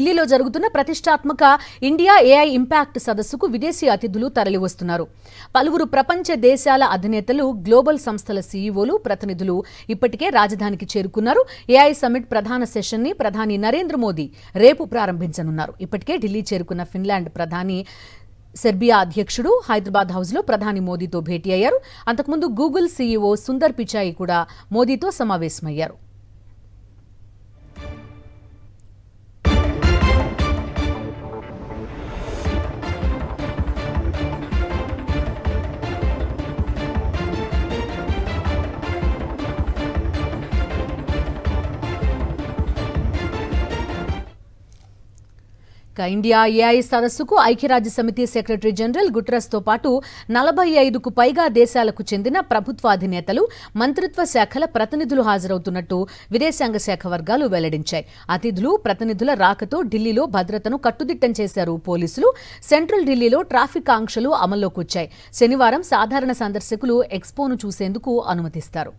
ఢిల్లీలో జరుగుతున్న ప్రతిష్టాత్మక ఇండియా ఏఐ ఇంపాక్ట్ సదస్సుకు విదేశీ అతిథులు తరలివస్తున్నారు. పలువురు ప్రపంచ దేశాల అధినేతలు, గ్లోబల్ సంస్థల సీఈఓలు, ప్రతినిధులు ఇప్పటికే రాజధానికి చేరుకున్నారు. ఏఐ సమ్మిట్ ప్రధాన సెషన్ ని ప్రధాని నరేంద్ర మోదీ రేపు ప్రారంభించనున్నారు. ఇప్పటికే ఢిల్లీ చేరుకున్న ఫిన్లాండ్ ప్రధాని, సెర్బియా అధ్యక్షుడు హైదరాబాద్ హౌస్లో ప్రధాని మోదీతో భేటీ అయ్యారు. అంతకుముందు గూగుల్ సీఈఓ సుందర్ పిచాయి కూడా మోదీతో సమావేశమయ్యారు. ఇండియా ఏఐ సదస్సుకు ఐక్యరాజ్య సమితి సెక్రటరీ జనరల్ గుటెరస్తో పాటు 45కు పైగా దేశాలకు చెందిన ప్రభుత్వాధినేతలు, మంత్రిత్వ శాఖల ప్రతినిధులు హాజరవుతున్నట్టు విదేశాంగ శాఖ వర్గాలు వెల్లడించాయి. అతిథులు, ప్రతినిధుల రాకతో ఢిల్లీలో భద్రతను కట్టుదిట్టం చేశారు పోలీసులు. సెంట్రల్ ఢిల్లీలో ట్రాఫిక్ ఆంక్షలు అమల్లోకి వచ్చాయి. శనివారం సాధారణ సందర్శకులు ఎక్స్పోను చూసేందుకు అనుమతిస్తారు.